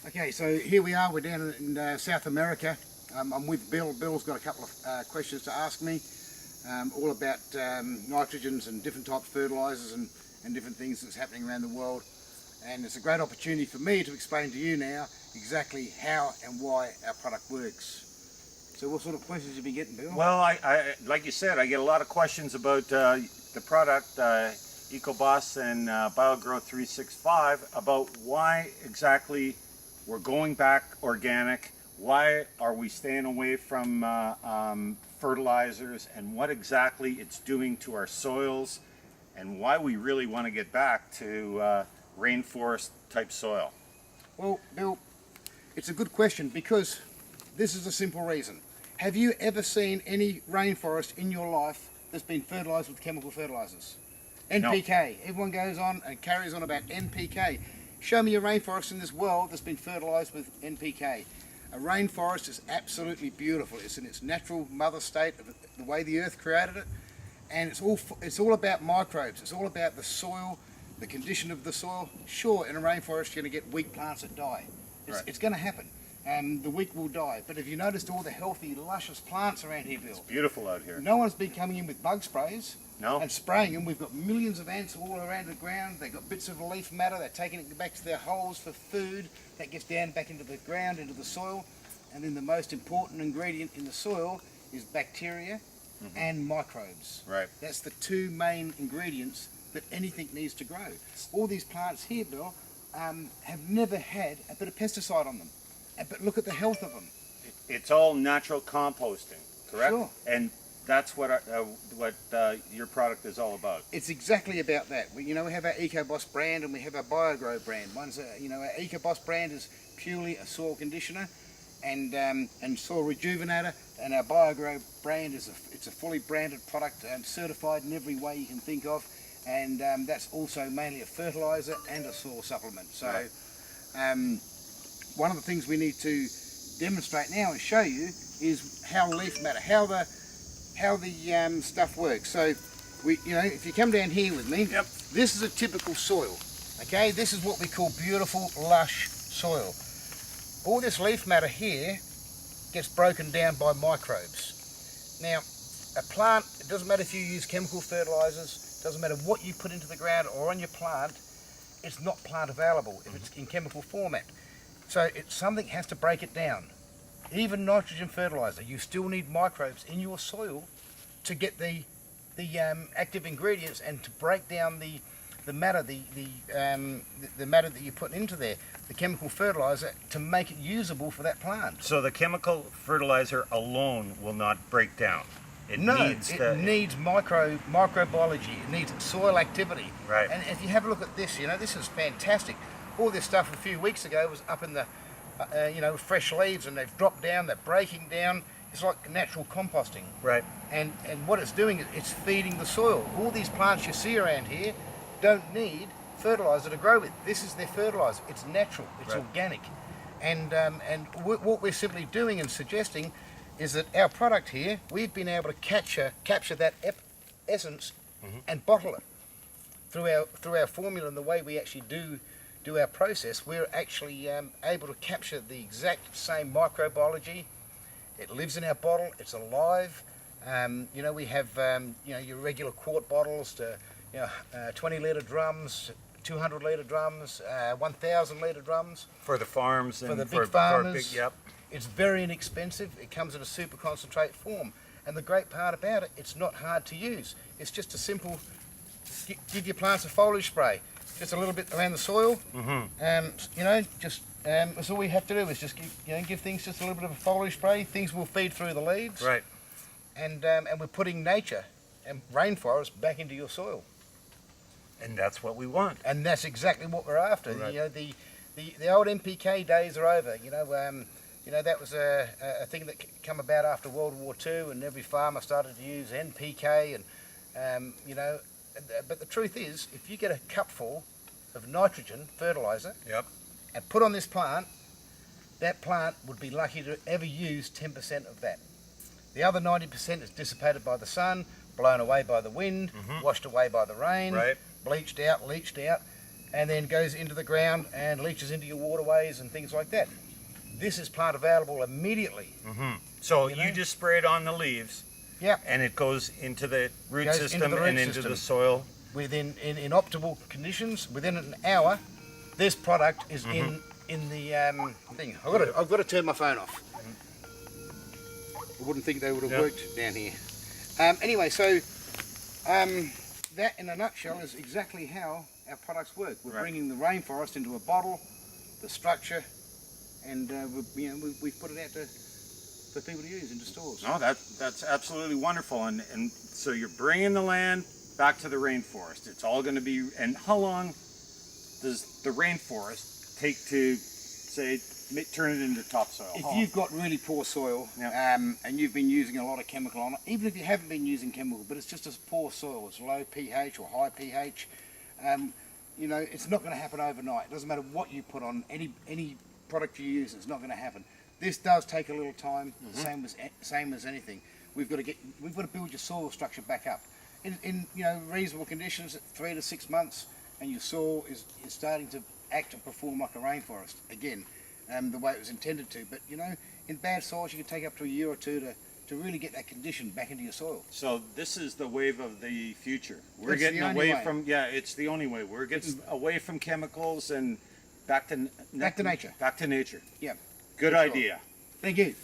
Okay, so here we are, we're down in South America. I'm with Bill. Bill's got a couple of questions to ask me, all about nitrogens and different types of fertilisers and different things that's happening around the world. And it's a great opportunity for me to explain to you now exactly how and why our product works. So what sort of questions have you been getting, Bill? Well, I like you said, I get a lot of questions about the product, EcoBoss and BioGrow 365, about why exactly we're going back organic, why are we staying away from fertilizers, and what exactly it's doing to our soils, and why we really want to get back to rainforest type soil. Well, Bill, it's a good question because this is a simple reason. Have you ever seen any rainforest in your life that's been fertilised with chemical fertilisers? NPK. No. Everyone goes on and carries on about NPK. Show me a rainforest in this world that's been fertilised with NPK. A rainforest is absolutely beautiful. It's in its natural mother state, of the way the earth created it, and it's all about microbes. It's all about the soil, the condition of the soil. Sure, in a rainforest you're going to get weak plants that die. It's going to happen. The weak will die. But have you noticed all the healthy, luscious plants around here, Bill? It's beautiful out here. No one's been coming in with bug sprays. No. And spraying them. We've got millions of ants all around the ground. They've got bits of leaf matter. They're taking it back to their holes for food. That gets down back into the ground, into the soil. And then the most important ingredient in the soil is bacteria and microbes. Right. That's the two main ingredients that anything needs to grow. All these plants here, Bill, have never had a bit of pesticide on them. But look at the health of them. It's all natural composting, correct? Sure. And that's what your product is all about. It's exactly about that. We have our EcoBoss brand and we have our BioGrow brand. Our EcoBoss brand is purely a soil conditioner and soil rejuvenator, and our BioGrow brand is a fully branded product, certified in every way you can think of, and that's also mainly a fertilizer and a soil supplement. So. Right. One of the things we need to demonstrate now and show you is how leaf matter, how the stuff works. So if you come down here with me, yep. This is a typical soil. Okay, this is what we call beautiful, lush soil. All this leaf matter here gets broken down by microbes. Now, a plant, it doesn't matter if you use chemical fertilizers, it doesn't matter what you put into the ground or on your plant, it's not plant available if it's in chemical format. So something has to break it down. Even nitrogen fertilizer, you still need microbes in your soil to get the active ingredients and to break down the matter, the matter that you put into there, the chemical fertilizer, to make it usable for that plant. So the chemical fertilizer alone will not break down. It needs microbiology. It needs soil activity. Right. And if you have a look at this, this is fantastic. All this stuff a few weeks ago was up in the, fresh leaves, and they've dropped down, they're breaking down. It's like natural composting. Right. And what it's doing is it's feeding the soil. All these plants you see around here don't need fertilizer to grow with. This is their fertilizer. It's natural. It's organic. And what we're simply doing and suggesting is that our product here, we've been able to capture that essence and bottle it through our formula and the way we actually do our process. We're actually able to capture the exact same microbiology. It lives in our bottle. It's alive. We have your regular quart bottles to 20-litre drums, 200-litre drums, 1,000-litre drums for the farms and for the big farmers. Yep. It's very inexpensive. It comes in a super concentrate form, and the great part about it, it's not hard to use. It's just a simple give your plants a foliage spray. Just a little bit around the soil, that's all we have to do is just give things just a little bit of a foliage spray. Things will feed through the leaves, right? And we're putting nature and rainforest back into your soil, and that's what we want. And that's exactly what we're after. Right. The old NPK days are over. That was a thing that came about after World War II, and every farmer started to use NPK, and But the truth is, if you get a cupful of nitrogen fertilizer and put on this plant, that plant would be lucky to ever use 10% of that. The other 90% is dissipated by the sun, blown away by the wind, washed away by the rain, bleached out, leached out. and then goes into the ground and leaches into your waterways and things like that. This is plant available immediately. So You you know? just spray it on the leaves, Yeah. and it goes into the root Goes system into the root and into system. the soil. Within in optimal conditions, within an hour, this product is in the thing. I've got to turn my phone off. I wouldn't think they would have worked down here. Anyway, so that in a nutshell is exactly how our products work. We're bringing the rainforest into a bottle, the structure, and we've put it out for people to use into stores. No, that's absolutely wonderful. And so you're bringing the land back to the rainforest. It's all going to be. And how long does the rainforest take to, say, turn it into topsoil? If you've got really poor soil and you've been using a lot of chemical on it, even if you haven't been using chemical, but it's just a poor soil, it's low pH or high pH, it's not going to happen overnight. It doesn't matter what you put on any product you use, it's not going to happen. This does take a little time, same as anything. We've got to build your soil structure back up in reasonable conditions, 3 to 6 months, and your soil is starting to act and perform like a rainforest again. The way it was intended to, but in bad soils you can take up to a year or two to really get that condition back into your soil. So this is the wave of the future. We're It's getting the only away way. from it's the only way. We're getting away from chemicals and back to Back to nature. Back to nature. Yeah. Good For sure. idea. Thank you.